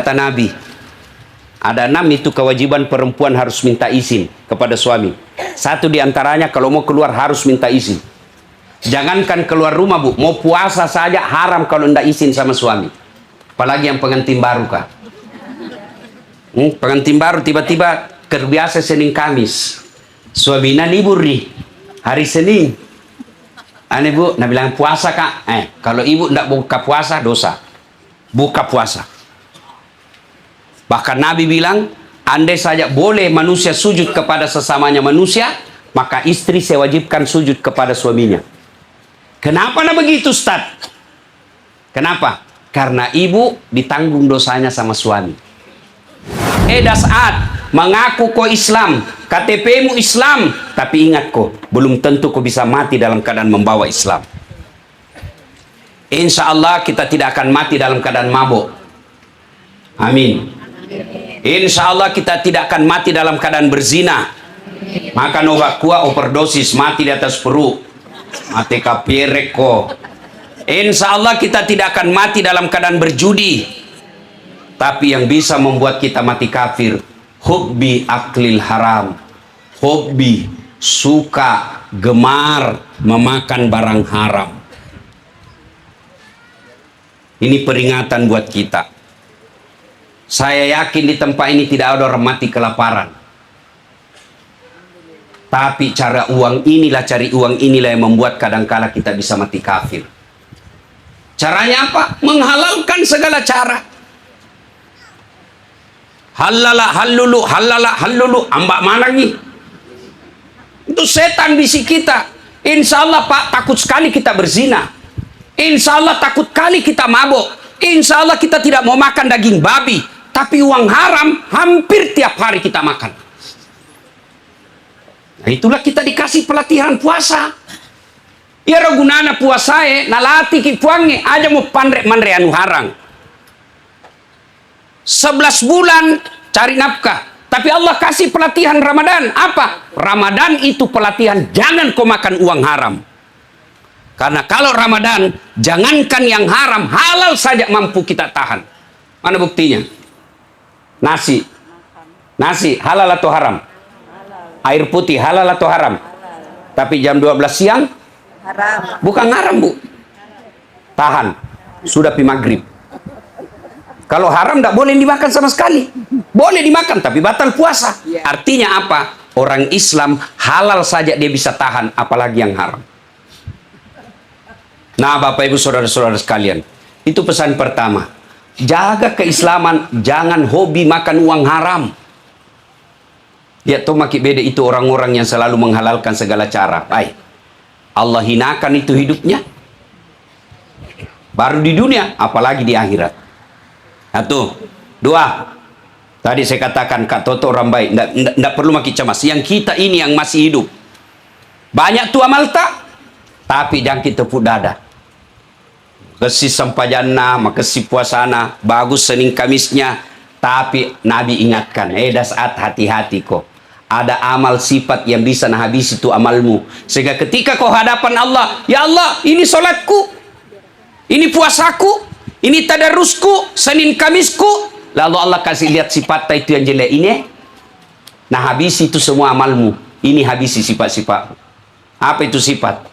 Kata Nabi, ada 6 itu kewajiban perempuan harus minta izin kepada suami. Satu diantaranya kalau mau keluar harus minta izin. Jangankan keluar rumah, Bu, mau puasa saja haram kalau tidak izin sama suami. Apalagi yang pengantin baru, Kak. Pengantin baru tiba-tiba terbiasa Senin Kamis. Suaminya libur nih hari Senin. Aneh, Bu, Nabi bilang puasa, Kak. Kalau ibu tidak buka puasa, dosa. Buka puasa. Bahkan Nabi bilang, andai saja boleh manusia sujud kepada sesamanya manusia, maka istri saya wajibkan sujud kepada suaminya. Kenapa begitu, Ustaz? Kenapa? Karena ibu ditanggung dosanya sama suami. Saat mengaku kau Islam, KTP-mu Islam, tapi ingat kau, belum tentu kau bisa mati dalam keadaan membawa Islam. Insya Allah kita tidak akan mati dalam keadaan mabuk. Amin. Insya Allah kita tidak akan mati dalam keadaan berzina. Makan obat kuat, overdosis, mati di atas perut. Mati kapirek kok. Insya Allah kita tidak akan mati dalam keadaan berjudi. Tapi yang bisa membuat kita mati kafir, hubbi aklil haram. Hubbi, suka, gemar memakan barang haram. Ini peringatan buat kita. Saya yakin di tempat ini tidak ada orang mati kelaparan. Tapi cara uang inilah, cari uang inilah yang membuat kadangkala kita bisa mati kafir. Caranya apa? Menghalalkan segala cara. Halala, halulu, halala, halulu. Ambak mana lagi? Itu setan bisik kita. Insya Allah, Pak, takut sekali kita berzina. Insya Allah takut kali kita mabuk. Insya Allah kita tidak mau makan daging babi. Tapi uang haram hampir tiap hari kita makan. Nah, itulah kita dikasih pelatihan puasa. Ya gunana puasa nalati ki puange aja mau mandre anu harang. 11 bulan cari nafkah. Tapi Allah kasih pelatihan Ramadan. Apa? Ramadan itu pelatihan jangan kau makan uang haram. Karena kalau Ramadan, jangankan yang haram, halal saja mampu kita tahan. Mana buktinya? Nasi halal atau haram? Air putih halal atau haram? Tapi jam 12 siang? Haram. Bukan haram, Bu. Tahan. Sudah pi maghrib. Kalau haram tidak boleh dimakan sama sekali. Boleh dimakan, tapi batal puasa. Artinya apa? Orang Islam halal saja dia bisa tahan, apalagi yang haram. Nah, Bapak Ibu Saudara-saudara sekalian, itu pesan pertama. Jaga keislaman, jangan hobi makan uang haram. Ya, toh maki beda itu orang-orang yang selalu menghalalkan segala cara. Allah hinakan itu hidupnya. Baru di dunia, apalagi di akhirat. Satu, dua. Tadi saya katakan Kak Toto orang baik, tidak perlu makin cemas. Yang kita ini yang masih hidup. Banyak tua malta, tapi jangan kita tepuk dada. Kasih sampajana, makasih puasana, bagus Senin Kamisnya. Tapi Nabi ingatkan, saat hati-hati kok. Ada amal sifat yang bisa habis itu amalmu. Sehingga ketika kau hadapan Allah, ya Allah, ini sholatku, ini puasaku, ini tadarusku, Senin Kamisku. Lalu Allah kasih lihat sifat itu yang jelek ini. Nah, habis itu semua amalmu. Ini habisi sifat-sifat. Apa itu sifat?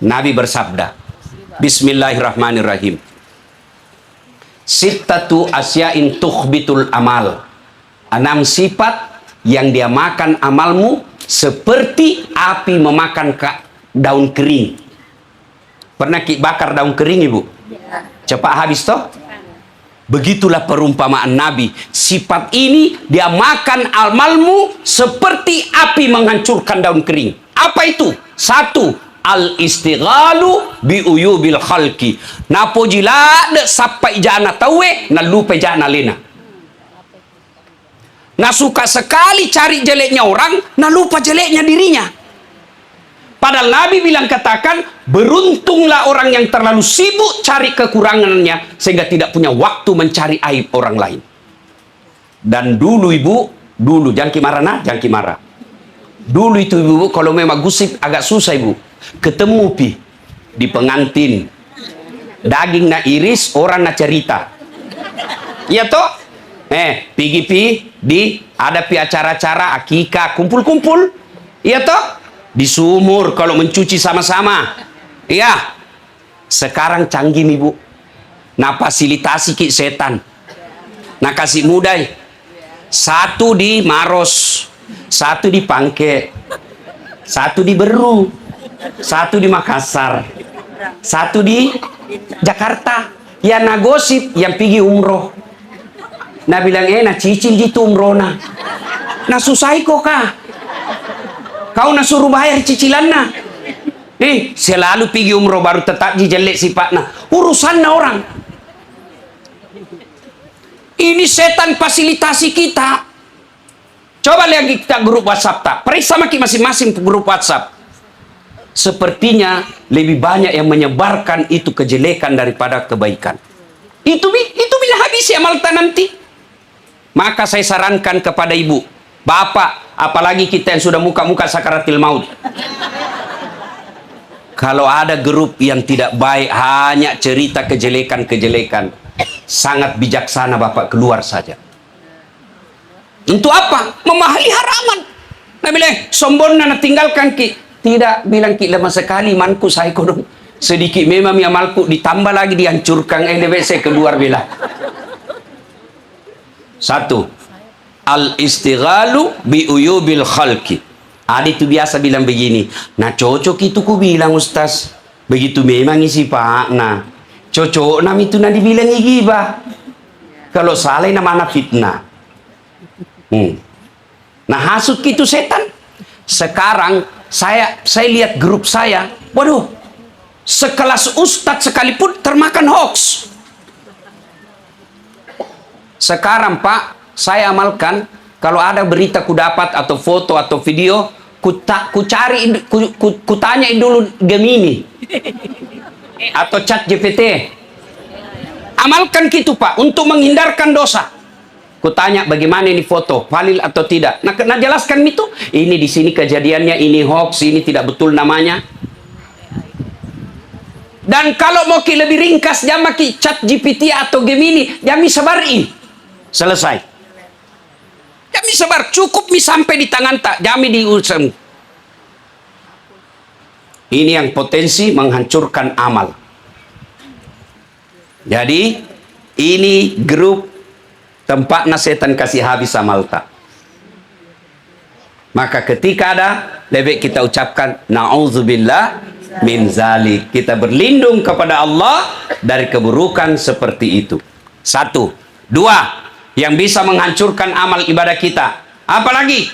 Nabi bersabda, Bismillahirrahmanirrahim. Sittatu asya'in tukhbitul amal. 6 sifat yang dia makan amalmu seperti api memakan daun kering. Pernah bakar daun kering, Ibu? Cepat habis toh? Begitulah perumpamaan Nabi. Sifat ini dia makan amalmu seperti api menghancurkan daun kering. Apa itu? 1. Al-istighalu biuyubil khalqi. Napo jilad sampai jana tawe na lupa jana lena. Nah, suka sekali cari jeleknya orang, nah lupa jeleknya dirinya. Padahal Nabi bilang katakan, beruntunglah orang yang terlalu sibuk cari kekurangannya sehingga tidak punya waktu mencari aib orang lain. Dan dulu Ibu, jangan kimarah nah, jangan kimarah. Dulu itu Ibu, kalau memang gusip agak susah Ibu. Ketemu di pengantin daging na iris orang na cerita, ya toh Pergi di ada acara-acara akikah, kumpul-kumpul. Iya toh? Di sumur kalau mencuci sama-sama. Iya. Sekarang canggih nih Bu. Nah fasilitasi ki setan. Nah kasih mudai. Satu di Maros, satu di Pangke, satu di Beru, satu di Makassar, satu di Jakarta. Ya na gosip yang pergi umroh. Nah bilang nah cicil gitu umroh nah susah kok kah? Kau na suruh bayar cicilan nah. Selalu pergi umroh baru tetap jelek sifatnya. Urusan orang. Ini setan fasilitasi kita. Coba lihat kita grup WhatsApp tak. Periksa maki masing-masing grup WhatsApp. Sepertinya lebih banyak yang menyebarkan itu kejelekan daripada kebaikan. Itu bila habis ya malta nanti. Maka saya sarankan kepada ibu, bapak, apalagi kita yang sudah muka-muka sakaratil maut. Kalau ada grup yang tidak baik, hanya cerita kejelekan-kejelekan, sangat bijaksana bapak keluar saja. Untuk apa? Memahali haraman. Nah bilang, sombong nana tinggalkan ki. Tidak, bilang ki lama sekali manku saya kodong. Sedikit memang amalku ditambah lagi dihancurkan. Saya keluar bila. Satu, al-istighalu bi uyubil khalqi. Ada itu biasa bilang begini. Nah cocok itu ku bilang Ustaz. Begitu memang isi pak. Nah cocok nam itu nanti bilang gibah. Kalau salah nama fitnah. Nah hasut itu setan. Sekarang saya lihat grup saya. Waduh. Sekelas ustadz sekalipun termakan hoax. Sekarang Pak, saya amalkan kalau ada berita ku dapat atau foto atau video, ku tanyain dulu Gemini atau Chat GPT. Amalkan gitu Pak untuk menghindarkan dosa. Ku tanya bagaimana ini foto, valid atau tidak. Nah jelaskan itu. Ini di sini kejadiannya, ini hoax, ini tidak betul namanya. Dan kalau mau lebih ringkas, jangan pakai Chat GPT atau Gemini, jangan sebarin. Selesai. Jangan sebar, cukup sampai di tangan tak, jangan diurusan. Ini yang potensi menghancurkan amal. Jadi ini grup tempatnya setan kasih habis amal tak. Maka ketika ada, lebih kita ucapkan na'udzubillah min zalik. Kita berlindung kepada Allah dari keburukan seperti itu. Satu. Dua, yang bisa menghancurkan amal ibadah kita. Apalagi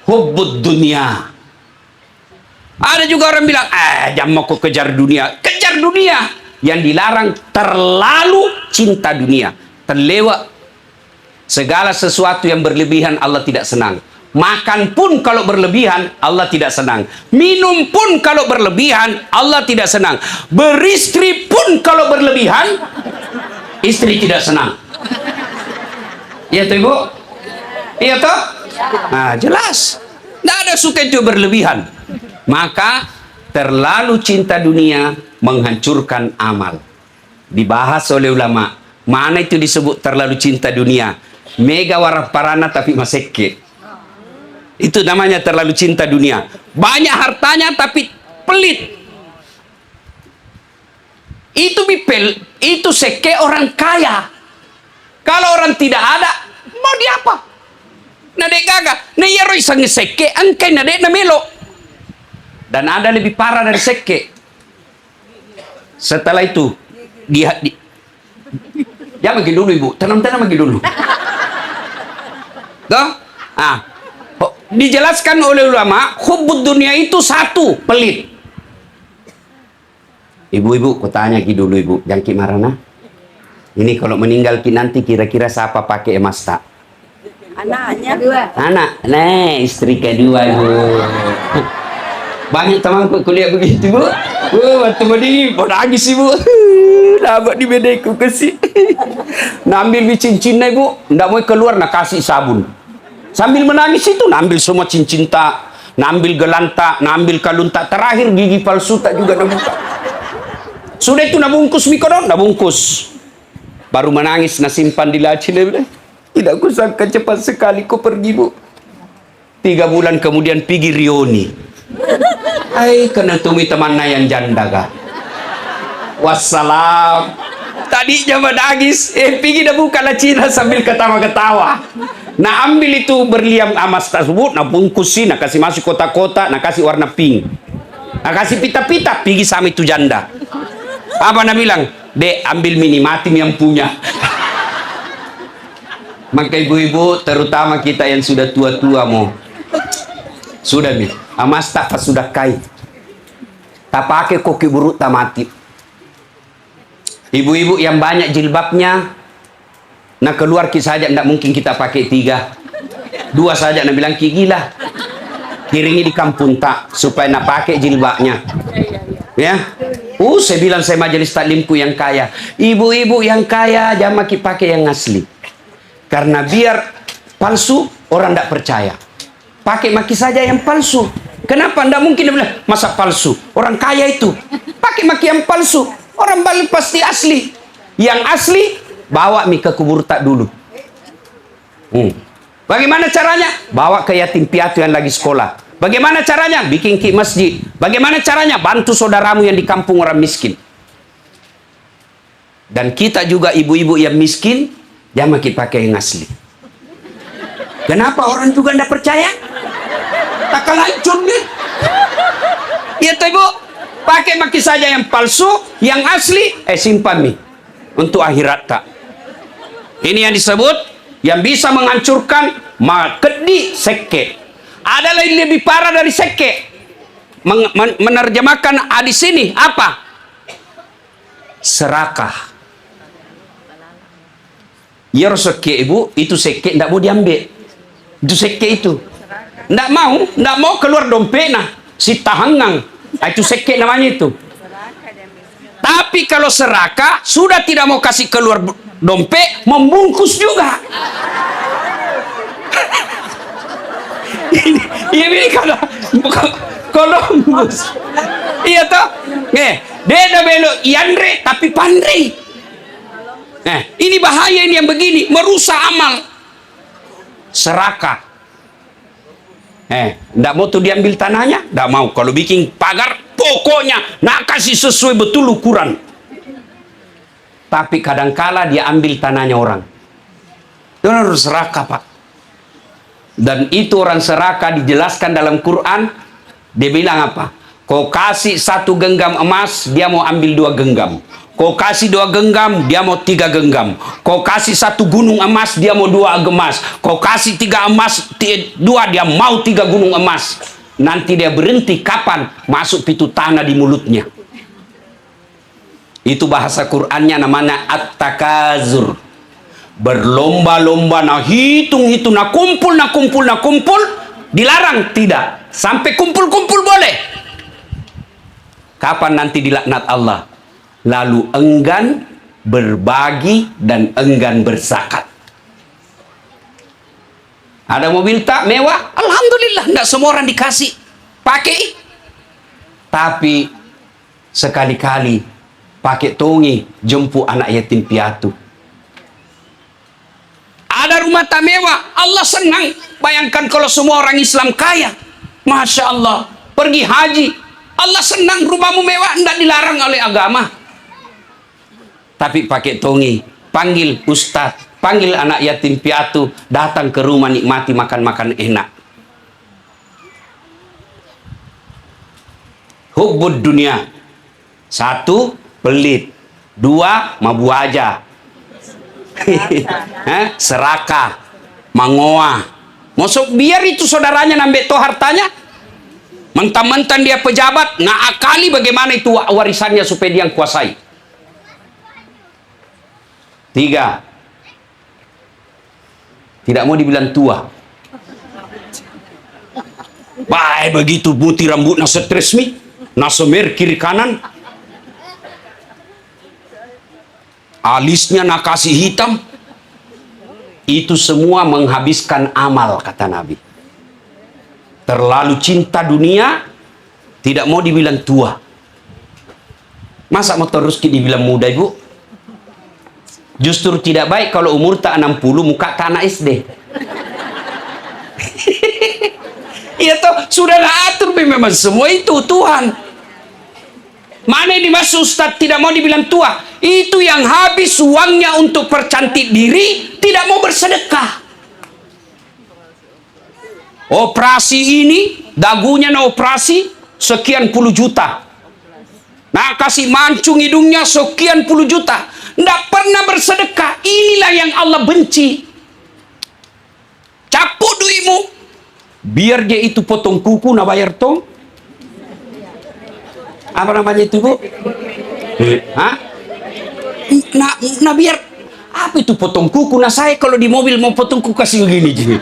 hubbud dunia. Ada juga orang bilang, jangan mau kejar dunia. Kejar dunia. Yang dilarang terlalu cinta dunia. Terlewat. Segala sesuatu yang berlebihan Allah tidak senang. Makan pun kalau berlebihan Allah tidak senang. Minum pun kalau berlebihan Allah tidak senang. Beristri pun kalau berlebihan istri tidak senang. Iya tuh Ibu? Iya toh? Nah jelas. Tidak ada suka itu berlebihan. Maka terlalu cinta dunia menghancurkan amal. Dibahas oleh ulama. Mana itu disebut terlalu cinta dunia? Mega warah parana tapi masekke. Itu namanya terlalu cinta dunia. Banyak hartanya tapi pelit. Itu bipel, itu seke orang kaya. Kalau orang tidak ada, mau di apa? Nade gaga, na yero isang seke, angkay nade na melo. Dan ada lebih parah dari seke. Setelah itu, jangan pergi dulu Ibu, tenang-tenang pergi dulu. Tuh, dijelaskan oleh ulama, hubbud dunia itu satu, pelit. Ibu-ibu, kutanya ki dulu Ibu, jangan ki marana. Ini kalau meninggal ki nanti kira-kira siapa pakai emas tak? Anaknya dua. Anak, istri kedua Ibu. Banyak temanku kuliah begitu Bu. Waktu tadi mau nangis Ibu. Dapat di bedeku kasih. Nambil cincinnya Ibu, ndak mau keluar nak kasih sabun. Sambil menangis itu nambil semua cincin tak, nambil gelantak, nambil kalung tak, terakhir gigi palsu tak juga nabuka. Sudah itu nabungkus mikodon, nabungkus. Baru menangis nasimpan di laci. Tidak kusangka cepat sekali kau pergi, Bu. 3 bulan kemudian pergi Rioni. Hai, kena tumi teman yang janda kah? Wassalam. Tadi jam nangis, pergi dah buka lah Cina sambil ketawa-ketawa. Nah ambil itu berliam emas tersebut, nah bungkusin, nah kasih masuk kotak-kotak, nah kasih warna pink, nah kasih pita-pita, pergi sama itu janda. Apa nak bilang? Dek, ambil mini matim yang punya. Maka ibu-ibu, terutama kita yang sudah tua-tua mau, sudah nih, emas tak sudah kait, tak pakai koki buruk tak mati. Ibu-ibu yang banyak jilbabnya, nah keluar saja, tidak mungkin kita pakai 3, 2 saja. Nah bilang ki gila, kiringi di kampung tak supaya nak pakai jilbabnya. Ya, saya bilang saya majelis taklimku yang kaya, ibu-ibu yang kaya jangan pakai yang asli, karena biar palsu orang tidak percaya. Pakai maki saja yang palsu. Kenapa? Tidak mungkin dia bilang masa palsu. Orang kaya itu pakai maki yang palsu. Orang balik pasti asli. Yang asli bawa mi ke kubur tak dulu. Bagaimana caranya? Bawa ke yatim piatu yang lagi sekolah. Bagaimana caranya? Bikin ki masjid. Bagaimana caranya? Bantu saudaramu yang di kampung orang miskin. Dan kita juga ibu-ibu yang miskin, jangan kita pakai yang asli. Kenapa orang juga tidak percaya? Tak kelancur nih. Ya tuh ibu, pakai maki saja yang palsu, yang asli simpan nih untuk akhirat tak. Ini yang disebut yang bisa menghancurkan makedi seke. Ada lain lebih parah dari seke. Menerjemahkan hadis ini apa? Serakah. Ya seke ibu, itu seke tidak mau diambil. Itu seke itu. Tidak mau keluar dompet nah. Si tahangang. Itu seke namanya itu. Tapi kalau serakah sudah tidak mau kasih keluar dompet, membungkus juga. ini kalau Columbus. Iya toh? Dia dah belok Yandre tapi pandai. Ini bahaya ini yang begini, merusak amal. Serakah. Ndak mau tuh diambil tanahnya, ndak mau. Kalau bikin pagar, pokoknya nak kasih sesuai betul ukuran. Tapi kadangkala dia ambil tanahnya orang. Itu harus serakah, Pak. Dan itu orang serakah dijelaskan dalam Quran. Dia bilang apa? Kau kasih 1 genggam emas, dia mau ambil 2 genggam. Kau kasih 2 genggam, dia mau 3 genggam. Kau kasih 1 gunung emas, dia mau 2 emas. Kau kasih 3 emas, 2, dia mau 3 gunung emas. Nanti dia berhenti kapan? Masuk pitu tanah di mulutnya. Itu bahasa Qur'annya namanya at-takazur. Berlomba-lomba, nah hitung, nah kumpul. Dilarang? Tidak. Sampai kumpul-kumpul boleh. Kapan nanti dilaknat Allah? Lalu enggan berbagi dan enggan berzakat. Ada mobil tak mewah? Alhamdulillah, tidak semua orang dikasih. Pakai. Tapi sekali-kali pakai tongi jemput anak yatim piatu. Ada rumah tak mewah, Allah senang. Bayangkan kalau semua orang Islam kaya, Masya Allah, pergi haji, Allah senang. Rumahmu mewah, tidak dilarang oleh agama. Tapi pakai tongi, panggil ustaz, panggil anak yatim piatu, datang ke rumah nikmati makan-makan enak. Hubbud dunia. 1, pelit. 2, mabu aja. Serakah, mangoa. Masuk biar itu saudaranya nambah toh hartanya. Mentang-mentang dia pejabat, ngakali bagaimana itu warisannya supaya dia yang kuasai. 3, tidak mau dibilang tua. Baik begitu putih rambutnya stres mi, nasemer kiri kanan, alisnya nak kasih hitam. Itu semua menghabiskan amal, kata Nabi. Terlalu cinta dunia, tidak mau dibilang tua. Masa mau terus dibilang muda, ibu? Justru tidak baik kalau umur tak 60 muka tak anak SD. Iya toh, sudah atur memang semua itu Tuhan. Mana yang dimaksud Ustaz tidak mau dibilang tua? Itu yang habis uangnya untuk percantik diri, tidak mau bersedekah. Operasi ini, dagunya na operasi sekian puluh juta. Nah, kasih mancung hidungnya sekian puluh juta. Tidak pernah bersedekah. Inilah yang Allah benci. Capuk duitmu. Biar dia itu potong kuku, na bayar tong. Apa namanya itu, Bu? Hah? Nah biar apa itu potong kuku? Nah saya kalau di mobil mau potong kuku kasih begini gini.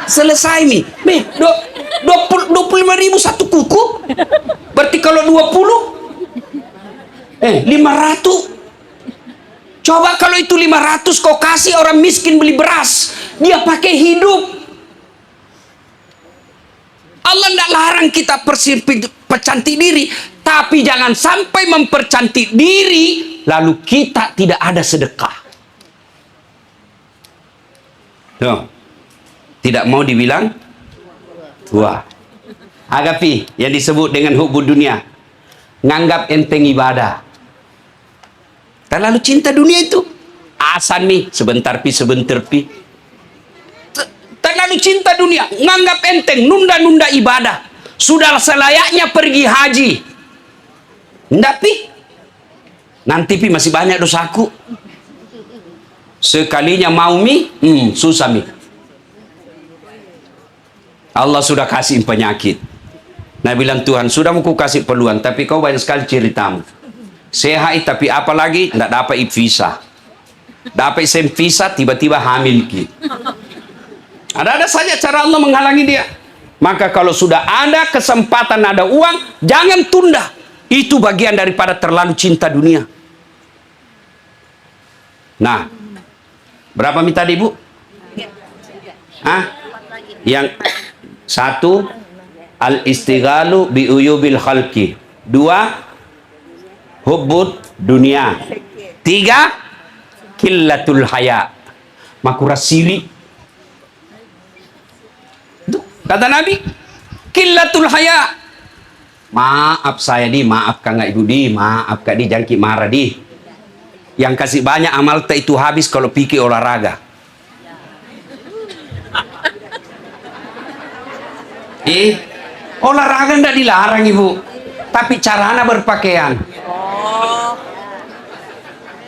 Selesai nih. 25.000 satu kuku. Berarti kalau 20 500. Coba kalau itu 500 kau kasih orang miskin beli beras, dia pakai hidup. Allah tidak larang kita percantik diri, tapi jangan sampai mempercantik diri lalu kita tidak ada sedekah. Tuh. Tidak mau dibilang tua. Agapi yang disebut dengan hubbu dunia, nganggap enteng ibadah. Terlalu cinta dunia itu. Asan nih sebentar pi. Terlalu cinta dunia, nganggap enteng, nunda-nunda ibadah. Sudah selayaknya pergi haji. Nggak pi. Nanti pi masih banyak dosaku. Sekalinya mau susah mi. Allah sudah kasih penyakit. Nah bilang Tuhan, sudah mau ku kasih peluang, tapi kau banyak sekali ceritamu. Sehat tapi apalagi tidak dapat visa. Dapat visa tiba-tiba hamil ki. Ada saja cara Allah menghalangi dia. Maka kalau sudah ada kesempatan, ada uang, jangan tunda. Itu bagian daripada terlalu cinta dunia. Nah, berapa minta ibu? Yang satu, al-istighalu bi uyubil khalqi. Dua, hubbud dunia. Tiga, killatul haya. Makura siri. Kata Nabi, killatul haya. Maaf saya di, maaf Kang Ibu di, maaf Kak di, jangan marah di. Yang kasih banyak amal tak itu habis kalau pikir olahraga. Olahraga ndak dilarang Ibu, tapi caranya berpakaian.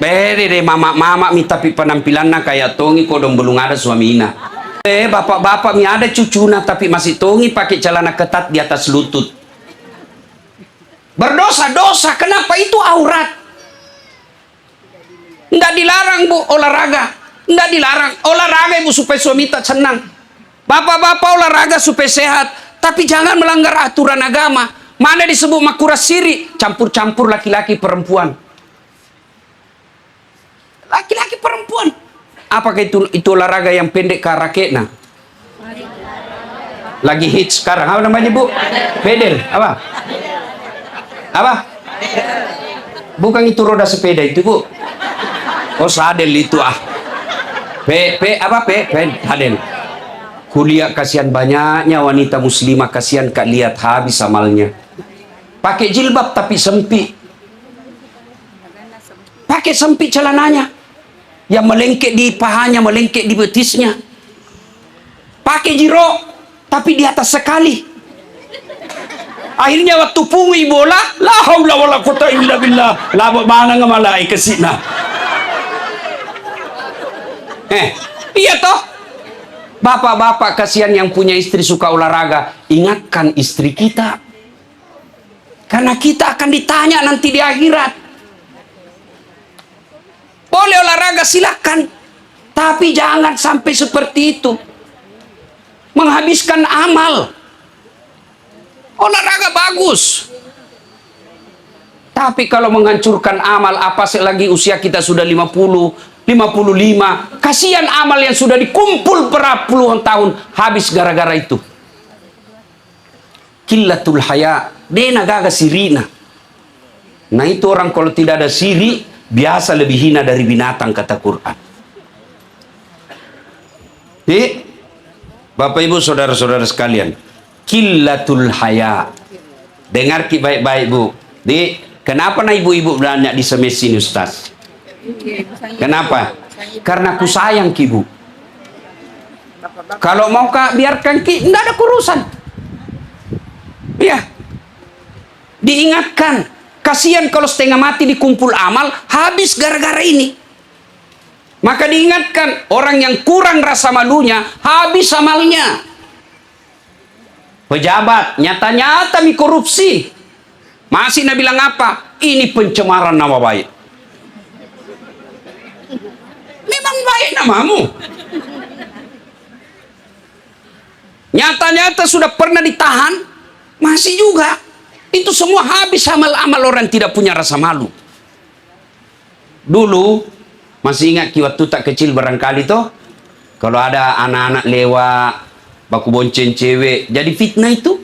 Bede deh mama mi, tapi penampilannya kayak tongi kodong belum ada suamina. Bapak-bapak mi ada cucuna tapi masih tongi pakai celana ketat di atas lutut. Berdosa-dosa, kenapa itu aurat? Nggak dilarang Bu olahraga. Nggak dilarang olahraga Ibu supaya suami tak senang. Bapak-bapak olahraga supaya sehat, tapi jangan melanggar aturan agama. Mana disebut makura siri, campur-campur laki-laki perempuan. Laki-laki perempuan. Apakah itu olahraga yang pendek karakena? Lagi hits sekarang. Apa namanya Bu? Pedal. Apa? Apa? Bukan itu roda sepeda itu Bu. Oh sadel itu sadel. Kuliah kasihan banyaknya wanita muslimah, kasihan Kak lihat habis amalnya. Pakai jilbab tapi sempit. Pakai sempit celananya. Yang melengket di pahanya, melengket di betisnya. Pakai jiro, tapi di atas sekali. Akhirnya waktu pungui bola, la haula wala quwata illa billah. Labot mana ngamalai kesina. Iya toh? Bapak-bapak kasihan yang punya istri suka olahraga, ingatkan istri kita. Karena kita akan ditanya nanti di akhirat. Boleh olahraga silakan, tapi jangan sampai seperti itu. Menghabiskan amal. Olahraga bagus. Tapi kalau menghancurkan amal, apa selagi usia kita sudah 50, 55, kasihan amal yang sudah dikumpul berpuluhan tahun habis gara-gara itu. Killatul haya, dena gaga sirina. Nah itu orang kalau tidak ada siri, biasa lebih hina dari binatang, kata Quran. Bapak Ibu saudara-saudara sekalian, killatul haya. Dengar baik-baik Bu. Kenapa ibu-ibu banyak di semes ini Ustaz? Kenapa? Karena aku sayang ki Bu. Kalau mau kak biarkan ki, enggak ada urusan. Ya, diingatkan. Kasihan kalau setengah mati dikumpul amal, habis gara-gara ini. Maka diingatkan, orang yang kurang rasa malunya, habis amalnya. Pejabat, nyata-nyata korupsi. Masih Nabi bilang apa? Ini pencemaran nama baik. Memang baik namamu. Nyata-nyata sudah pernah ditahan, masih juga. Itu semua habis amal-amal orang tidak punya rasa malu. Dulu, masih ingat waktu tak kecil barangkali toh, kalau ada anak-anak lewat, baku bonceng cewek, jadi fitnah itu.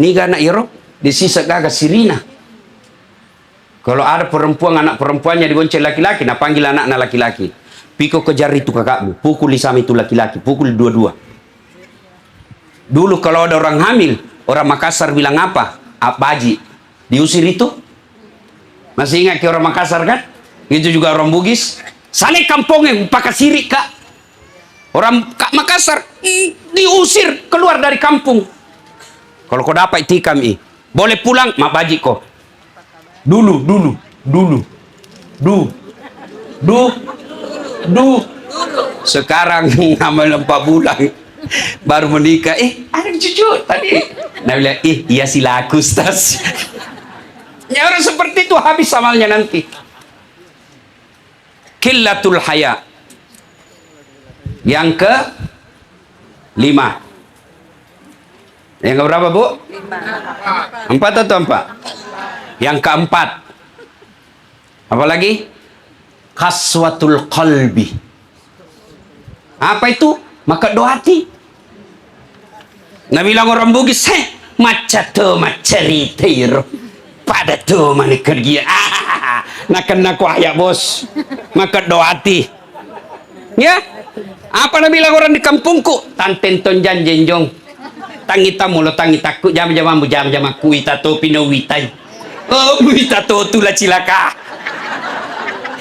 Ni anak iro, disisa gagas sirina. Kalau ada perempuan, anak perempuannya dibonceng laki-laki, nah panggil anak-anak laki-laki. Piko kejar itu kakakmu, pukul sama itu laki-laki, pukul dua-dua. Dulu kalau ada orang hamil, orang Makassar bilang apa? Baji. Diusir itu. Masih ingat ke orang Makassar kan? Itu juga orang Bugis. Sale kampungnya, pakai sirik kak. Orang Makassar diusir keluar dari kampung. Kalau kau dapat tikam boleh pulang, mak baji kau. Dulu. Sekarang amal 4 bulan baru menikah. Ada cucu tadi. Nah bilang, iya silaku Ustaz. Ya orang seperti itu habis amalnya nanti. Killatul haya. Yang ke 5. Yang ke berapa Bu? 5. 4 atau 4? Yang keempat. Apa lagi? Kaswatul qalbi. Apa itu? Maka doa hati. Nabi bilang orang Bugis, maca ceritair pada tu mana kerja. Nak kena ku ayak bos. Maka doa hati. Ya? Apa Nabi bilang orang di kampungku? Tanten tonjan jenjong. Tangita mulo tangita ku jam-jam aku itato pinawitai. Oh, itato tula cilaka.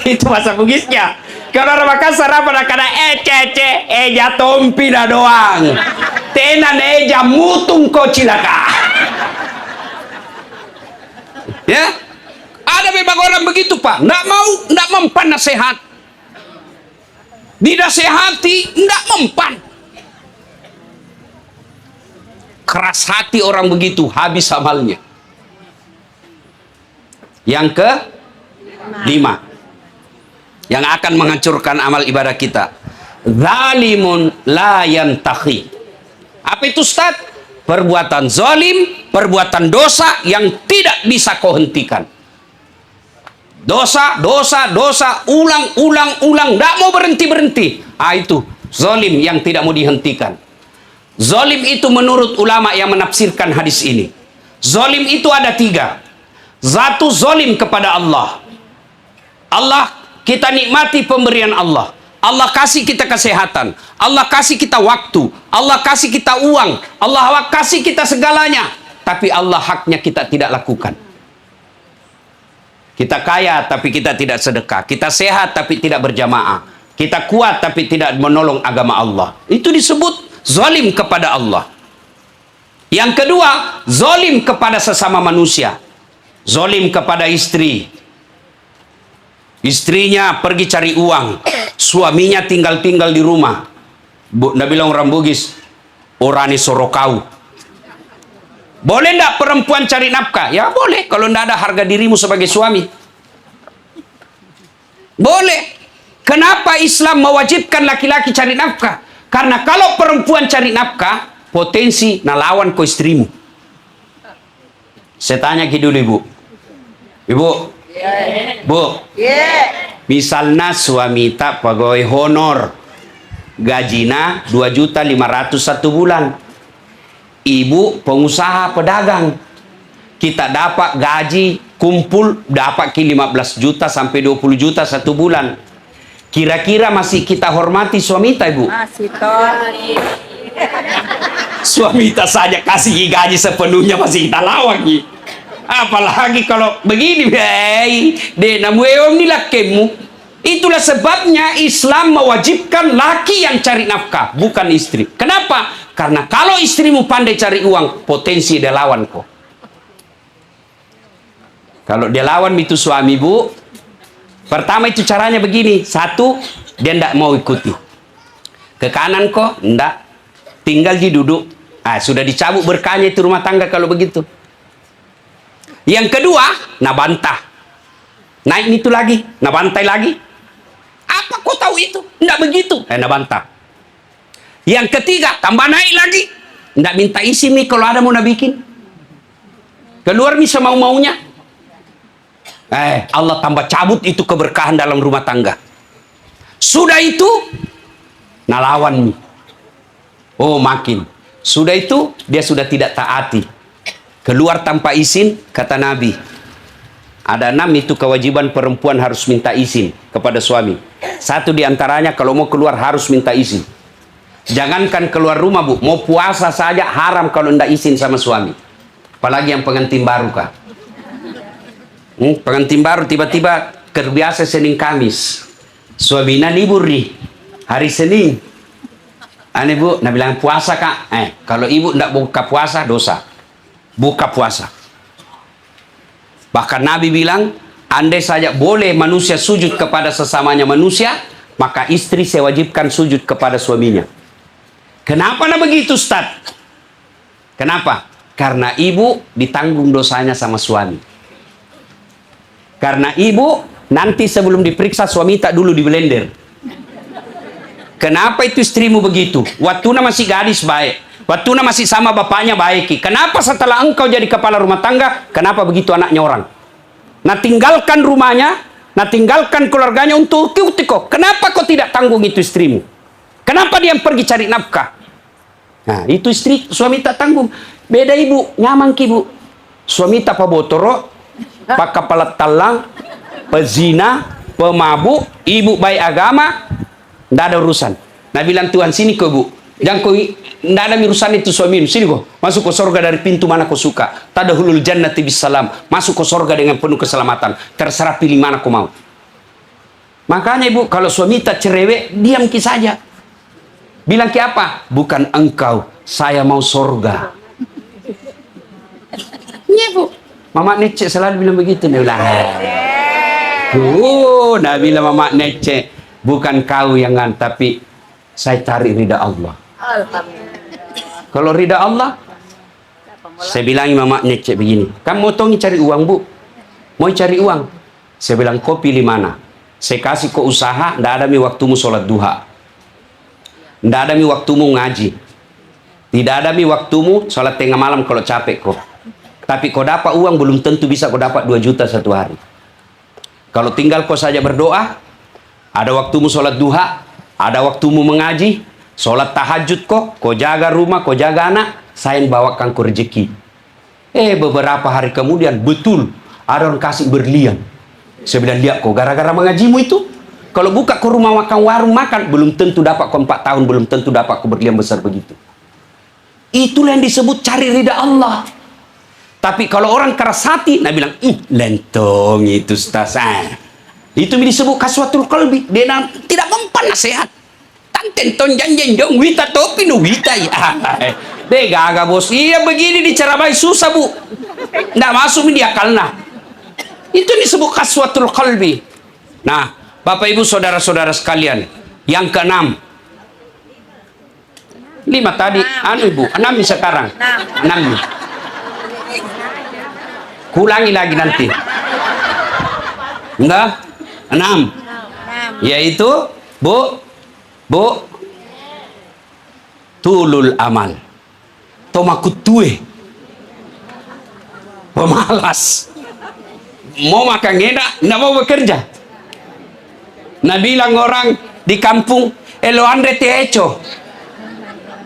Itu bahasa Bugisnya. Kalau orang Makassar apa nak kena cece tompi dah doang. Tenan mutung ko cilaka. Ya? Ada memang orang begitu Pak. Nggak mempan nasihat. Dinasehati nggak mempan. Keras hati orang begitu, habis amalnya. Yang ke 5. Yang akan menghancurkan amal ibadah kita. Zalimun la yantahi. Apa itu Ustaz? Perbuatan zalim, perbuatan dosa yang tidak bisa kau hentikan. Dosa, ulang, tidak mau berhenti. Itu zalim yang tidak mau dihentikan. Zalim itu menurut ulama yang menafsirkan hadis ini. Zalim itu ada 3. Satu, zalim kepada Allah. Kita nikmati pemberian Allah. Allah kasih kita kesehatan. Allah kasih kita waktu. Allah kasih kita uang. Allah kasih kita segalanya. Tapi Allah haknya kita tidak lakukan. Kita kaya tapi kita tidak sedekah. Kita sehat tapi tidak berjamaah. Kita kuat tapi tidak menolong agama Allah. Itu disebut zalim kepada Allah. Yang kedua, zalim kepada sesama manusia. Zalim kepada istri. Istrinya pergi cari uang, suaminya tinggal di rumah. Nabi bilang orang Bugis, orani sorokau. Boleh enggak perempuan cari nafkah? Ya boleh, kalau enggak ada harga dirimu sebagai suami. Boleh. Kenapa Islam mewajibkan laki-laki cari nafkah? Karena kalau perempuan cari nafkah, potensi nalawan ke istrimu. Saya tanya dulu Ibu. Ibu, Bu, misalnya suami tak pegawai honor, gajina 2.500.000 satu bulan. Ibu pengusaha pedagang, kita dapat gaji kumpul dapat 15 juta sampai 20 juta satu bulan. Kira-kira masih kita hormati suamita, Ibu? Masih toh. Suamita saja kasih gaji sepenuhnya masih kita lawak. Apalagi kalau begini, hei, denamu eom ni lakemu. Itulah sebabnya Islam mewajibkan laki yang cari nafkah, bukan istri. Kenapa? Karena kalau istrimu pandai cari uang, potensi dia lawan kok. Kalau dia lawan itu suami, Bu, pertama itu caranya begini. Satu, dia tidak mau ikuti. Ke kanan kok, tidak. Tinggal di duduk. Sudah dicabut berkahnya itu rumah tangga kalau begitu. Yang kedua, nah bantah. Naik itu lagi, nah bantai lagi. Apa kau tahu itu? Tidak begitu. Nah bantah. Yang ketiga, tambah naik lagi. Tidak minta isi mi kalau ada mau bikin. Keluar mi semau-maunya. Allah tambah cabut itu keberkahan dalam rumah tangga. Sudah itu, nah lawan mi. Oh makin. Sudah itu, dia sudah tidak taati. Keluar tanpa izin, kata Nabi. Ada 6 itu kewajiban perempuan harus minta izin kepada suami. Satu diantaranya kalau mau keluar harus minta izin. Jangankan keluar rumah, Bu, mau puasa saja haram kalau tidak izin sama suami. Apalagi yang pengantin baru kah? Pengantin baru tiba-tiba terbiasa Senin Kamis. Suaminya libur nih hari Senin. Aneh, Bu, nah bilang puasa kak. Kalau ibu tidak buka puasa dosa. Buka puasa. Bahkan Nabi bilang, andai saja boleh manusia sujud kepada sesamanya manusia, maka istri saya wajibkan sujud kepada suaminya. Kenapa nah begitu, Ustaz? Kenapa? Karena ibu ditanggung dosanya sama suami. Karena ibu nanti sebelum diperiksa suami tak dulu di blender. Kenapa itu istrimu begitu? Waktunya masih gadis baik. Waktunya masih sama bapaknya baik. Kenapa setelah engkau jadi kepala rumah tangga, kenapa begitu anaknya orang? Nah tinggalkan rumahnya, nah tinggalkan keluarganya untuk kau. Kenapa kau tidak tanggung itu istrimu? Kenapa dia pergi cari nafkah? Nah itu istri, suami tak tanggung. Beda ibu, nyaman ki, Bu. Suami tak pabotoro, pak kepala talang, pezina, pemabuk, ibu baik agama, tidak ada urusan. Nah bilang Tuhan sini kau, Bu. Jangan kau tidak ada urusan itu suamimu. Sini kau masuk ke sorga dari pintu mana kau suka. Tadahulul jannati bisalam. Masuk ke sorga dengan penuh keselamatan. Terserah pilih mana kau mau. Makanya ibu kalau suami tak cerewet, diam ki saja. Bilang ki apa? Bukan engkau, saya mau sorga. Iya, Bu. Mama Nece selalu bilang begitu. Dia bilang, nah bilang Mama Nece, bukan kau yang tapi saya cari ridha Allah. Kalau ridha Allah, saya bilang Mama Nece begini, kamu mau cari uang, Bu? Mau cari uang? Saya bilang, kau pilih mana? Saya kasih kau usaha, tidak ada mi waktumu sholat duha. Tidak ada mi waktumu ngaji. Tidak ada mi waktumu sholat tengah malam kalau capek kau. Tapi kau dapat uang belum tentu bisa kau dapat 2 juta satu hari. Kalau tinggal kau saja berdoa, ada waktumu sholat duha, ada waktumu mengaji, sholat tahajud kau jaga rumah, kau jaga anak, saya bawakan kau rezeki. Beberapa hari kemudian, betul, ada orang kasih berlian. Saya bilang, lihat kau, gara-gara mengajimu itu, kalau buka kau rumah makan, warung makan, belum tentu dapat kau 4 tahun, belum tentu dapat kau berlian besar begitu. Itulah yang disebut cari ridha Allah. Tapi kalau orang keras hati, nah bilang, lentong itu Ustaz. Itu disebut kaswatul qalbi. Dia tidak mempan nasihat. Tanten ton janjen dong wita topi no wita ya. Gaga bos. Iya begini diceramai susah, Bu. Nggak masuk di akalnya. Itu disebut kaswatul qalbi. Nah, Bapak Ibu saudara-saudara sekalian, yang ke-6. 5 tadi, Ibu, 6 sekarang. 6. Kulangi lagi nanti. Enggak? 6. Yaitu Bu tulul amal. Tomakutue. Pemalas. Mau makan enak, enggak mau bekerja. Nah bilang orang di kampung, "Elo Andre te hecho."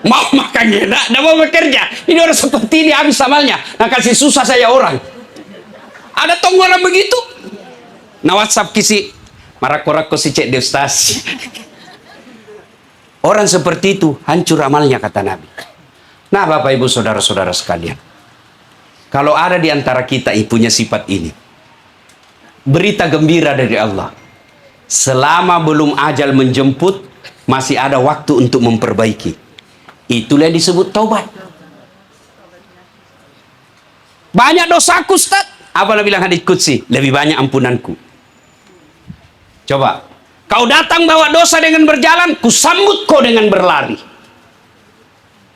Mau makan enak, enggak mau bekerja. Ini orang seperti ini habis amalnya. Nah kasih susah saya orang. Ada tonggolan begitu. Nah WhatsApp kisi marak-korak si cek de ustaz. Orang seperti itu hancur amalnya kata Nabi. Nah Bapak Ibu saudara-saudara sekalian, kalau ada di antara kita yang punya sifat ini, berita gembira dari Allah. Selama belum ajal menjemput, masih ada waktu untuk memperbaiki. Itulah yang disebut taubat. Banyak dosaku Ustaz. Apa Nabi bilang hadits qudsi? Lebih banyak ampunanku. Coba. Kau datang bawa dosa dengan berjalan, kusambut kau dengan berlari.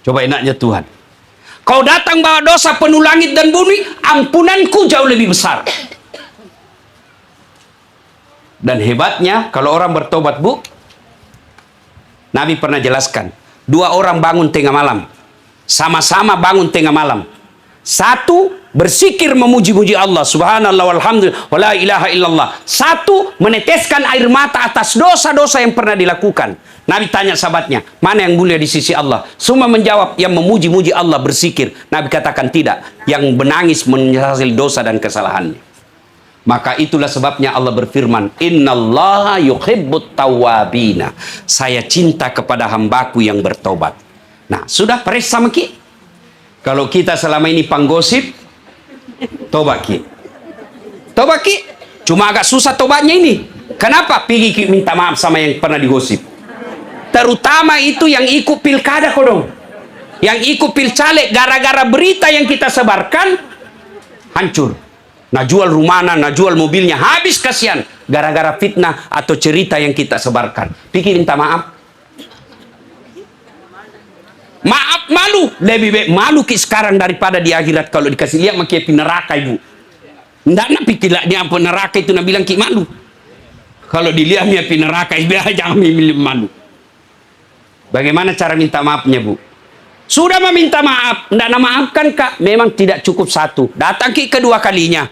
Coba enaknya Tuhan. Kau datang bawa dosa penuh langit dan bumi, ampunanku jauh lebih besar. Dan hebatnya, kalau orang bertobat, Bu, Nabi pernah jelaskan, 2 orang bangun tengah malam. Sama-sama bangun tengah malam. Satu bersikir memuji-muji Allah, subhanallah walhamdulillah wala ilaha illallah. Satu meneteskan air mata atas dosa-dosa yang pernah dilakukan. Nabi tanya sahabatnya, mana yang mulia di sisi Allah? Semua menjawab, yang memuji-muji Allah bersikir. Nabi katakan tidak, yang menangis menyesali dosa dan kesalahannya. Maka itulah sebabnya Allah berfirman, innallaha yuhibbut tawwabina. Saya cinta kepada hambaku yang bertobat. Nah, sudah peres sama ki. Kalau kita selama ini panggosip, tobat ki. Tobat ki. Cuma agak susah tobatnya ini. Kenapa? Pergi ki minta maaf sama yang pernah digosip. Terutama itu yang ikut pilkada kodong. Yang ikut pilcaleg, gara-gara berita yang kita sebarkan, hancur. Nah jual rumahnya, nah jual mobilnya, habis kasihan. Gara-gara fitnah atau cerita yang kita sebarkan. Pikir minta maaf. Maaf malu. Lebih baik malu ki sekarang daripada di akhirat. Kalau dikasih lihat makin api neraka ibu. Nggak nak pikir lah dia apa neraka itu nak bilang ki malu. Kalau dilihat dia api neraka, biar jangan memilih malu. Bagaimana cara minta maafnya Bu? Sudah meminta maaf, tidak maafkan kak, memang tidak cukup satu. Datang ki kedua kalinya.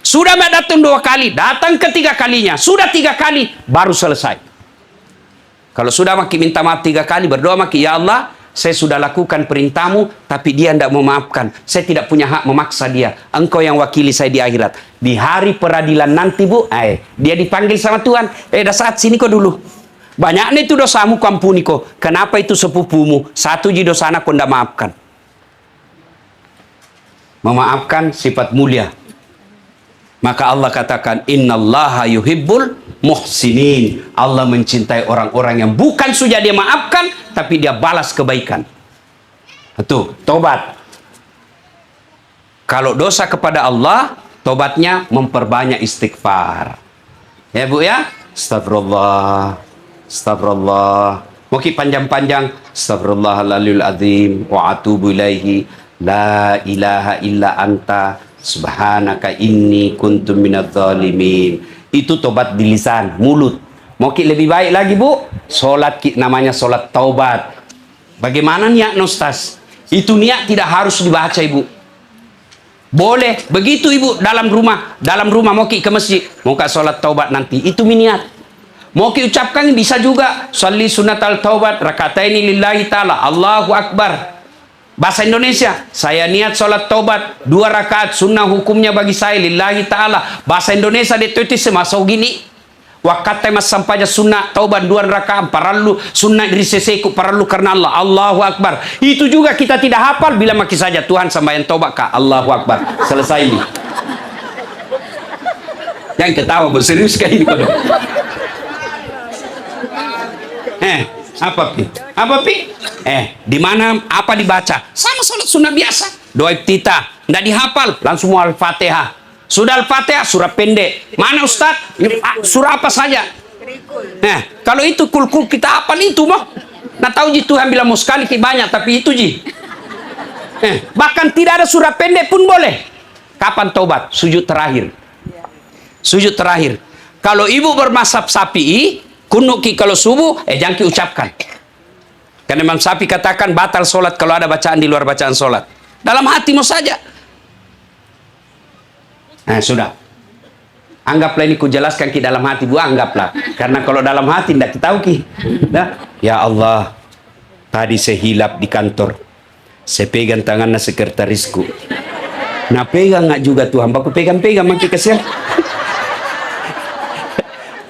Sudah datang 2 kali, datang ketiga kalinya. Sudah 3 kali, baru selesai. Kalau sudah maki minta maaf 3 kali, berdoa maki, ya Allah, saya sudah lakukan perintahmu, tapi dia tidak memaafkan. Saya tidak punya hak memaksa dia. Engkau yang wakili saya di akhirat. Di hari peradilan nanti Bu, dia dipanggil sama Tuhan. Dah saat sini kau dulu. Banyaknya itu dosamu ku ampuni kau. Kenapa itu sepupumu? Satu ji dosana kau tidak maafkan. Memaafkan sifat mulia. Maka Allah katakan, innallaha yuhibbul muhsinin. Allah mencintai orang-orang yang bukan saja dia maafkan, tapi dia balas kebaikan. Itu tobat. Kalau dosa kepada Allah, tobatnya memperbanyak istighfar. Ya Bu ya? Astagfirullah. Astagfirullah. Mungkin panjang-panjang. Astagfirullahaladzim azim wa atubu ilaihi. La ilaha illa anta subhanaka inni kuntum minadz zalimin. Itu tobat di lisan, mulut. Mungkin lebih baik lagi Bu, solat namanya solat taubat. Bagaimana niat Ustaz? Itu niat tidak harus dibaca Ibu. Boleh begitu Ibu dalam rumah mau ke masjid, mau ke solat taubat nanti, itu niat. Mau ucapkan bisa juga, sholli sunatal taubat rakataini lillahi ta'ala, Allahu Akbar. Bahasa Indonesia, saya niat sholat taubat 2 rakaat sunnah hukumnya bagi saya lillahi ta'ala. Bahasa Indonesia ditulis semasau gini, wakata mas sampainya sunnah taubat 2 rakaat parallu sunnah dari seseku parallu karena Allah, Allahu Akbar. Itu juga kita tidak hafal, bila maki saja Tuhan sambayan taubat kak, Allahu Akbar, selesai ini. Yang ketawa berserius kayak ini kodok. Apa pi? Di mana apa dibaca? Sama salat sunnah biasa. Doa iftitah, enggak dihafal, langsung Al-Fatihah. Sudah Al-Fatihah surah pendek. Mana Ustaz? Surah apa saja? Kalau itu kul kita hafal itu mah. Nah tahu ji Tuhan bilang mau sekali banyak, tapi itu ji. Bahkan tidak ada surah pendek pun boleh. Kapan taubat? Sujud terakhir. Sujud terakhir. Kalau ibu bermazhab Syafi'i, kunuki kalau subuh, jangan diucapkan. Karena Imam Syafi'i katakan batal solat kalau ada bacaan di luar bacaan solat. Dalam hatimu saja. Sudah. Anggaplah ini kujelaskan ki dalam hati Bu, anggaplah. Karena kalau dalam hati tidak kita tahu ki. Ya Allah, tadi saya hilap di kantor. Saya pegang tangannya sekretarisku. Nah pegang nggak juga Tuhan, baku pegang-pegang makin kesel.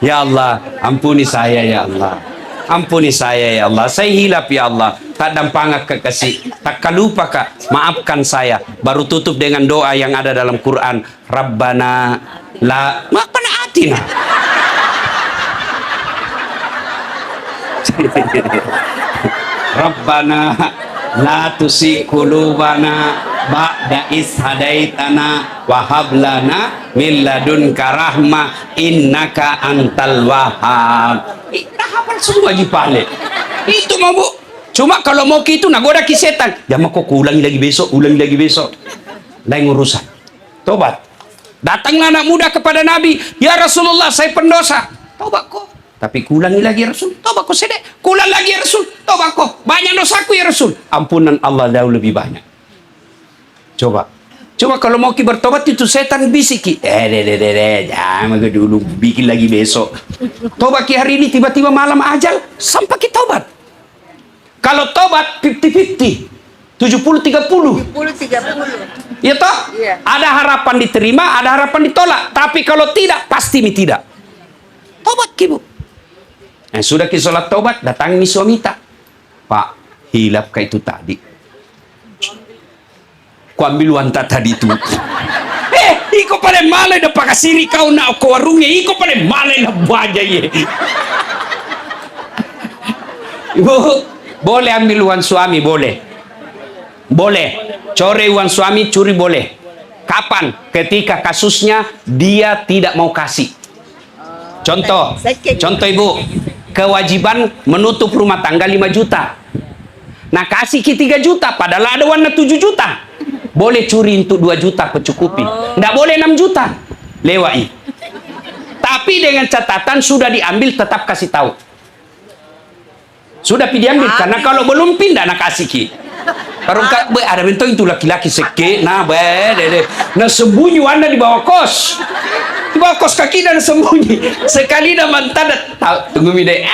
Ya Allah, ampuni saya ya Allah. Ampuni saya ya Allah. Saya hilap ya Allah. Tak dampangak kekasih. Tak kalupa kak. Maafkan saya. Baru tutup dengan doa yang ada dalam Quran. Rabbana la maafkan atina. Rabbana la tusi qulubana ba'da is hadaitana wa hab lana min ladunka rahmah innaka antal wahhab. Dah hafal semua jipale. Itu mau Bu. Cuma kalau mau gitu nagoda ki setan. Jangan kok ulangi lagi besok, ulangi lagi besok. Lain urusan. Tobat. Datanglah anak muda kepada Nabi, "Ya Rasulullah, saya pendosa." Tobat kok. Tapi kulangi lagi ya Rasul. Tobat kok sedek. Kulang lagi ya Rasul. Tobat kok. Banyak dosaku ya Rasul. Ampunan Allah jauh lebih banyak. Coba. Coba kalau mau ki bertobat itu setan bisiki. Jangan dulu bikin lagi besok. Tobat ki hari ini tiba-tiba malam ajal sampai kita tobat. Kalau tobat 50-50. 70-30. 70-30. Ya toh? Iya. Ada harapan diterima, ada harapan ditolak. Tapi kalau tidak, pasti tidak. Tobat ki Bu. Sudah ki sholat tobat, datangi suami tak. Pak, hilap ka itu tadi. Ku ambil wanta tadi itu. Iko pada malay na pakasiri kau na ko warungnya. Iko pada malay na baja ye. Ibu, boleh ambil uang suami, boleh. Boleh. Core uang suami, curi boleh. Kapan? Ketika kasusnya dia tidak mau kasih. Contoh, Ibu, kewajiban menutup rumah tangga 5 juta. Nah kasih ki 3 juta, padahal ada warna 7 juta. Boleh curi untuk 2 juta pencukupi. Nggak boleh 6 juta. Lewai. Tapi dengan catatan sudah diambil tetap kasih tahu. Sudah diambil, karena kalau belum pindah nak kasih ki. Baru ada bentuk itu laki-laki seke, nah nah sembunyi anda di bawah kos. Di bawah kos kaki dan sembunyi. Sekali dah mantan, tunggu mide.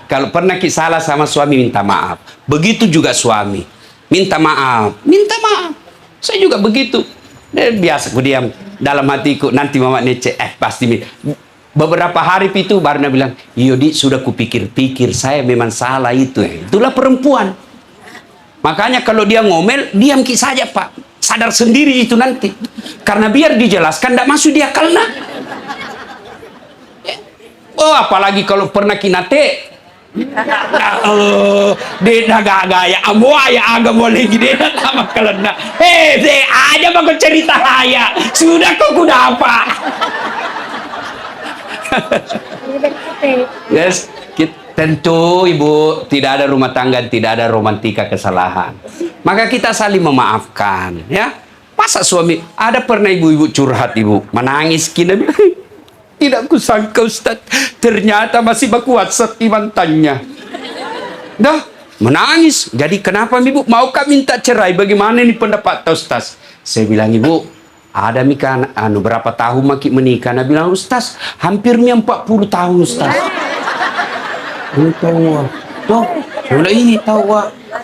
Kalau pernah salah sama suami minta maaf. Begitu juga suami. Minta maaf. Minta maaf. Saya juga begitu. Biasa aku diam dalam hatiku, nanti mama nece. Pasti beberapa hari itu baru dia bilang, "Yodi, sudah kupikir-pikir, saya memang salah itu." Itulah perempuan. Makanya kalau dia ngomel, diam ki saja Pak. Sadar sendiri itu nanti. Karena biar dijelaskan, tidak masuk dia karena. Oh, apalagi kalau pernah kinate. Dia gaya amo ya agak boleh gini sama kalena. Aja bagus cerita haya. Sudah kok kuda apa? Yes, tentu Ibu tidak ada rumah tangga, tidak ada romantika kesalahan. Maka kita saling memaafkan, ya. Masa suami ada pernah ibu-ibu curhat Ibu, menangis kina bilang, "Tidak kusangka Ustaz, ternyata masih baku WhatsApp mantannya." Dah menangis. Jadi kenapa Ibu maukah minta cerai? Bagaimana ini pendapat Ustaz? Saya bilang, "Ibu, ada mika berapa tahun maki menikah?" Nah bilang, "Ustaz, hampir 40 tahun Ustaz." Tahu tuh, udah ini tahu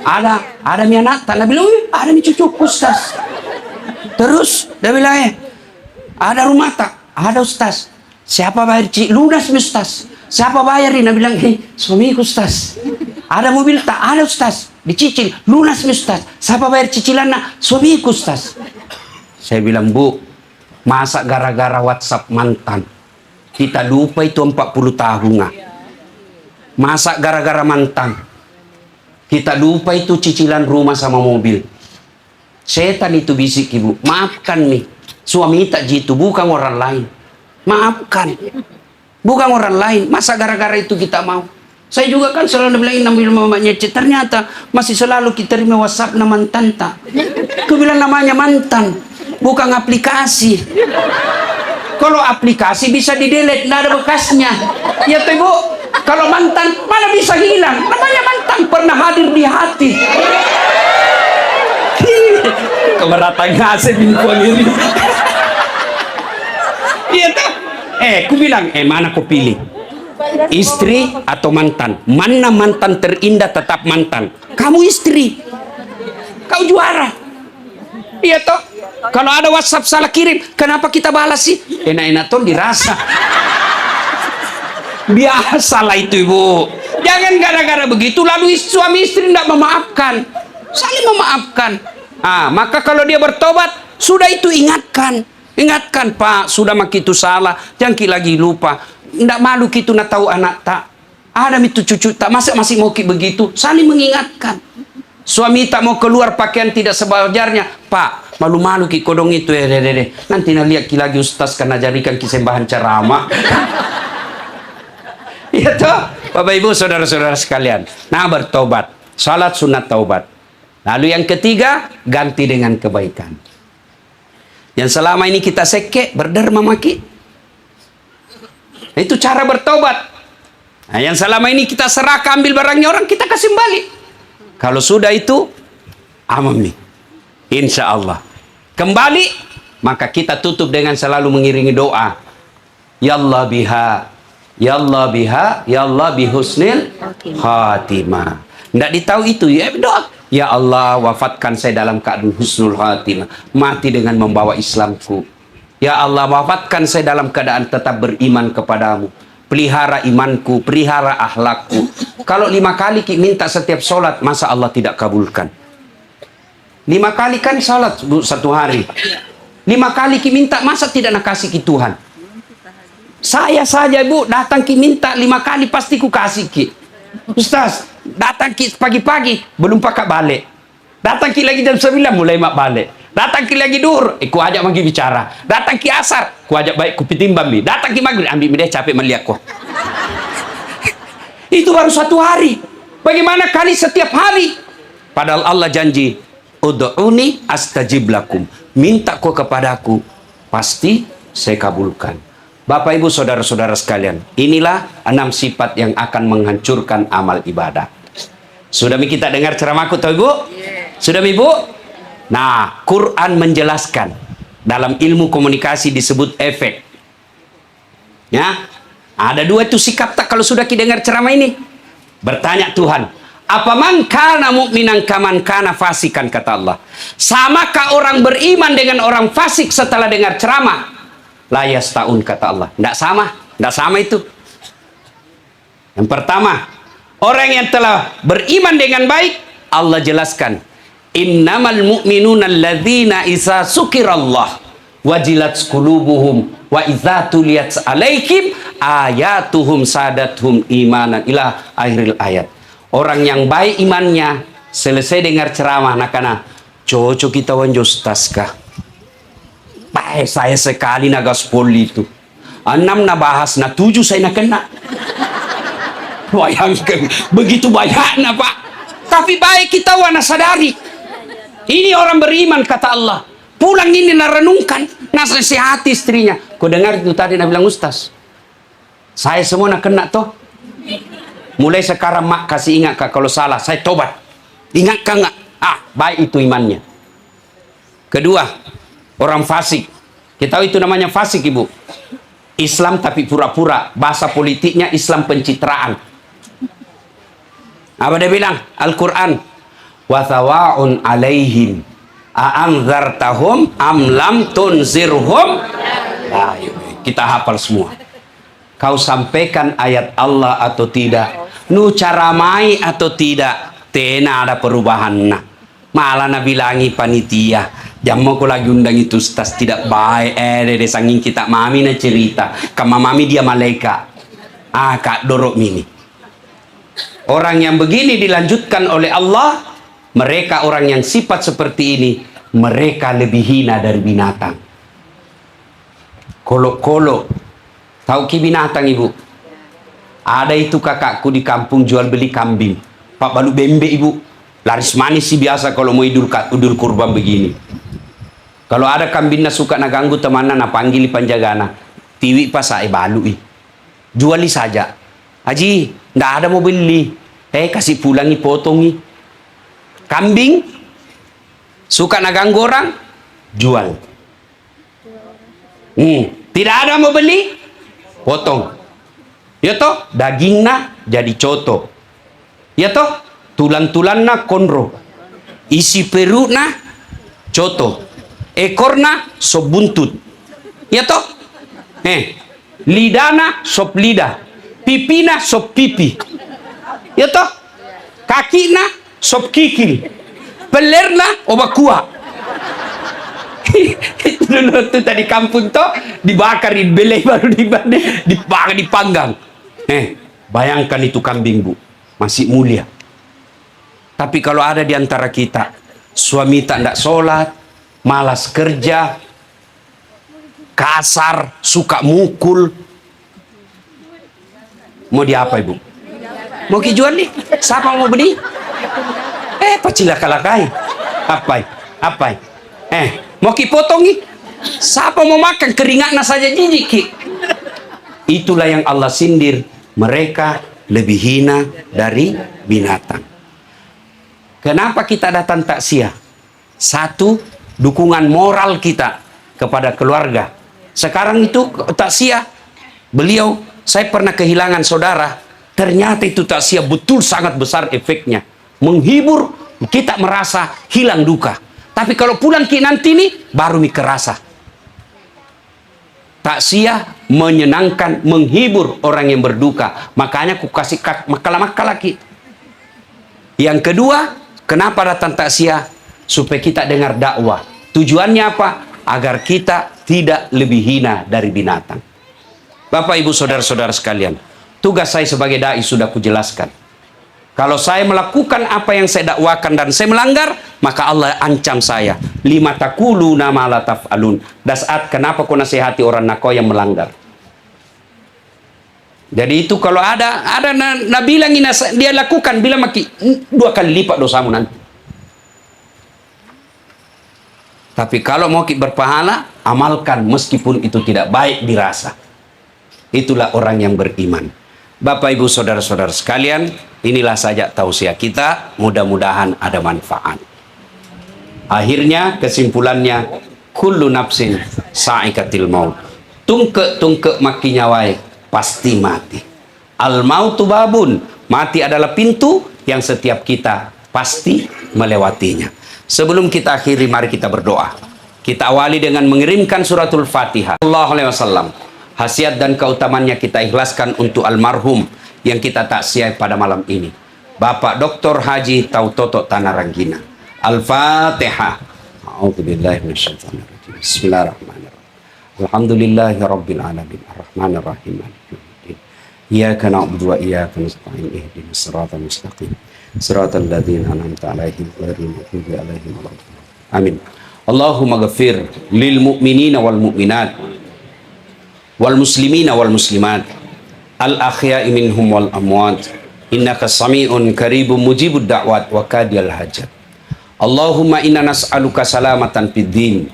ada mi anak tak? Nah bilang, "Ada mi cucu Ustaz." Terus dia bilang, "Ada rumah tak?" "Ada Ustaz." "Siapa bayar lunas mi Ustaz?" "Siapa bayar ini?" Nah bilang, "Suamiku Ustaz." "Ada mobil tak?" "Ada Ustaz." "Dicicil lunas mi Ustaz." "Siapa bayar cicilan?" "Suamiku Ustaz." Saya bilang, "Bu, masa gara-gara WhatsApp mantan kita lupa itu 40 tahun? Masa gara-gara mantan kita lupa itu cicilan rumah sama mobil?" Setan itu bisik Ibu. Maafkan nih. Suami tak jitu, bukan orang lain. Maafkan. Bukan orang lain. Masa gara-gara itu kita mau? Saya juga kan selalu bilang ambil mamanya. Ternyata masih selalu kita terima WhatsApp na mantan tak. Aku bilang namanya mantan, bukan aplikasi. Kalau aplikasi bisa di-delete, nggak ada bekasnya. Ya tuh Ibu, kalau mantan mana bisa hilang? Namanya mantan pernah hadir di hati. Kemeratan ngasih bingkuan ini. Iya tuh. Aku bilang, mana kau pilih? Istri atau mantan? Mana mantan terindah tetap mantan? Kamu istri. Kau juara. Iya toh? Kalau ada WhatsApp salah kirim, kenapa kita balas sih? Enak-enak toh dirasa. Biasalah itu ibu. Jangan gara-gara begitu lalu suami istri tidak memaafkan. Saling memaafkan. Maka kalau dia bertobat, sudah itu ingatkan. Ingatkan, Pak, sudah mak itu salah. Jangan lagi lupa. Tidak malu kita nak tahu anak tak. Ada itu cucu tak, masa masih mau begitu. Saling mengingatkan. Suami tak mau keluar pakaian tidak sewajarnya, Pak, malu-malu ki kodong itu ya, dede. Nanti nak lihat ki lagi ustaz karena jadikan ki sembahan ceramah. Iya toh, Bapak Ibu, saudara-saudara sekalian. Nah, bertobat, salat sunat taubat. Lalu yang ketiga, ganti dengan kebaikan. Yang selama ini kita seke, berderma maki. Itu cara bertobat. Nah, yang selama ini kita serahkan, ambil barangnya orang, kita kasih balik. Kalau sudah itu, aman nih. Insya Allah. Kembali, maka kita tutup dengan selalu mengiringi doa. Ya Allah biha, ya Allah biha, ya Allah bihusnil khatimah. Tidak ditahu itu, ya doa. Ya Allah, wafatkan saya dalam keadaan husnul khatimah. Mati dengan membawa Islamku. Ya Allah, wafatkan saya dalam keadaan tetap beriman kepadamu. Pelihara imanku, pelihara akhlakku. Kalau 5 kali ki minta setiap sholat, masa Allah tidak kabulkan? 5 kali kan sholat satu hari. 5 kali ki minta, masa tidak nak kasih ki Tuhan? Saya saja ibu, datang ki minta 5 kali pasti ku kasih ki. Ustaz, datang ki pagi-pagi, belum pakai balik. Datang ki lagi jam 9, mulai mak balik. Datang ki lagi dur, ku ajak magi bicara. Datang ki asar, ku ajak baik ku pitimbang mi. Datang ki maghrib, ambil dia capek melihat ku. Itu baru 1 hari. Bagaimana kali setiap hari? Padahal Allah janji, ud'uni astajib lakum. Minta ku kepadaku, pasti saya kabulkan. Bapak Ibu saudara-saudara sekalian, inilah 6 sifat yang akan menghancurkan amal ibadah. Sudah kita dengar ceramahku toh Ibu? Sudah Ibu? Nah, Quran menjelaskan dalam ilmu komunikasi disebut efek. Ya, ada 2 itu sikap tak kalau sudah kita dengar ceramah ini. Bertanya Tuhan, apa man kana mu'minan kaman kana fasikan, kata Allah. Samakah orang beriman dengan orang fasik setelah dengar ceramah? La yastaun, kata Allah. Tidak sama, tidak sama itu. Yang pertama, orang yang telah beriman dengan baik, Allah jelaskan, innamal mu'minuna alladzina isa sukirallah wajilat qulubuhum wa idza tuliyat alaihim ayatuhum sadathum imanan ila akhiril ayat. Orang yang baik imannya selesai dengar ceramah nakana cocok kita wanjo ustaz kah? Baik saya sekali nagaspol itu. 6 na bahas na 7 saya nak kena. Bayangkan begitu banyaknya Pak. Tapi baik kita wana sadari. Ini orang beriman kata Allah. Pulang ini narenungkan, nasihati istrinya. Kau dengar itu tadi nak bilang ustaz. Saya semua nak kena toh. Mulai sekarang mak kasih ingat kak kalau salah saya tobat. Ingat kak nggak? Baik itu imannya. Kedua, orang fasik. Kita tahu itu namanya fasik ibu. Islam tapi pura-pura. Bahasa politiknya Islam pencitraan. Apa dia bilang? Al-Quran. Wathawa'un alaihim a'anzartahum am lam tunzirhum. Nah, kita hafal semua. Kau sampaikan ayat Allah atau tidak, nu caramai atau tidak, tena ada perubahan. Nah, malah nabilangi panitia, jam mau lagi undang itu ustaz tidak baik. Dede sanging kita mami na cerita, kama mami dia malaikat. Kak dorok mini. Orang yang begini dilanjutkan oleh Allah, mereka orang yang sifat seperti ini, mereka lebih hina dari binatang. Kolok-kolok. Tahu ki binatang ibu? Ada itu kakakku di kampung jual beli kambing. Pak balu bembe ibu. Laris manis sih biasa kalau mau udur kurban begini. Kalau ada kambingnya suka na ganggu temannya na panggil panjagana. Tiwi pas saya balu juali saja. Haji, ndak ada mau beli. Kasih pulangi potongi. Kambing suka na ganggu orang, jual. Tidak ada mau beli, potong. Ya toh, dagingnya jadi coto. Ya toh, tulang-tulangnya konro. Isi perutnya coto. ekorna sop buntut. Ya toh? Lidana sop lidah. Pipina sop pipi. Ya toh? Kakina sop kikil. Pelerna obat kuah. Dulu tuh tadi kampung toh dibakar, dibelai, baru dipanggang. Bayangkan itu kambing, Bu, masih mulia. Tapi kalau ada di antara kita suami tak ndak sholat, malas kerja, kasar, suka mukul, mau diapa, Ibu? Mau jual nih? Siapa mau beli? Pacilaka-lakai. Apa? Mau potong nih? Siapa mau makan? Keringatnya saja jijik, Ki. Itulah yang Allah sindir. Mereka lebih hina dari binatang. Kenapa kita datang takziah? Satu, dukungan moral kita kepada keluarga. Sekarang itu takziah, saya pernah kehilangan saudara. Ternyata itu takziah betul sangat besar efeknya. Menghibur, kita merasa hilang duka. Tapi kalau pulang nanti nih, baru kerasa. Takziah menyenangkan, menghibur orang yang berduka. Makanya aku kasih makala lagi. Yang kedua, kenapa datang takziah? Supaya kita dengar dakwah. Tujuannya apa? Agar kita tidak lebih hina dari binatang. Bapak, Ibu, saudara-saudara sekalian, tugas saya sebagai dai sudah kujelaskan. Kalau saya melakukan apa yang saya dakwakan dan saya melanggar, maka Allah ancam saya. Lima taquluna ma la taf'alun. Dasat, kenapa kau nasihati orang nakau yang melanggar? Jadi itu kalau ada Nabi bilang dia lakukan, bilang maki 2 kali lipat dosamu nanti. Tapi kalau mau berpahala, amalkan meskipun itu tidak baik dirasa. Itulah orang yang beriman. Bapak, Ibu, saudara-saudara sekalian, inilah saja tausiah kita. Mudah-mudahan ada manfaat. Akhirnya kesimpulannya, kullu nafsin sa'ikatil maut. Tungke maki nyawai, pasti mati. Al mautu babun, mati adalah pintu yang setiap kita pasti melewatinya. Sebelum kita akhiri, mari kita berdoa. Kita awali dengan mengirimkan suratul Fatihah. Sallallahu alaihi wasallam. Hasiat dan keutamannya kita ikhlaskan untuk almarhum yang kita takziah pada malam ini, Bapak Dr. Haji Tautoto Tanaranggina. Al-Fatihah. A'udzubillahi minasyaitonirrajim. Bismillahirrahmanirrahim. Alhamdulillahirabbil alamin. Arrahmanirrahim. Maliki yaumiddin. Iyyaka na'budu wa iyyaka nasta'in. Ihdinas siratal mustaqim. Siratal ladzina an'amta 'alaihim ghairil maghdubi 'alaihim waladdallin. Amin. Allahumma ghafir lil mu'minina wal mu'minat wal muslimina wal muslimat al ahya'i minhum wal amwat innaka sami'un qaribun mujibud da'wat wa qadiyal hajat. Allahumma inna nas'aluka salamatan fid din,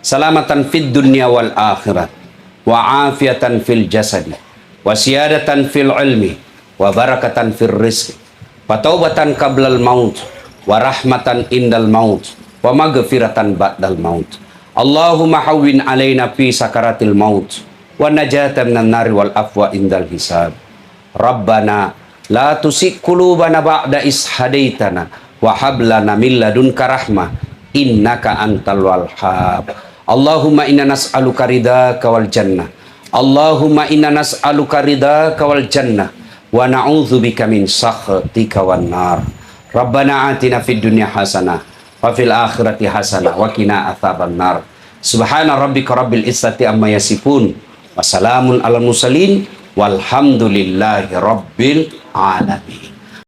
salamatan fid dunya wal akhirat, wa afiatan fil jasadi, wa siyadatan fil ilmi, wa barakatan fil rizqi, wa taubatan qablal maut, wa rahmatan indal maut, wa maghfiratan ba'dal maut. Allahumma hawwin alaina fi sakaratil maut wa najata minan nari wal afwa indal hisab. Rabbana la tusik qulubana ba'da is hadaitana wa hab lana min ladunka rahmah innaka antal wahhab. Allahumma inna nas'aluka ridhaka wal jannah. Allahumma inna nas'aluka ridhaka wal jannah wa na'udzubika min sakhatika wan nar. Rabbana atina fid dunya hasanah wa fil akhirati hasanah wa qina adzaban nar. Subhana rabbika rabbil izzati amma yasifun. Wassalamun ala mursalin walhamdulillahi rabbil alamin.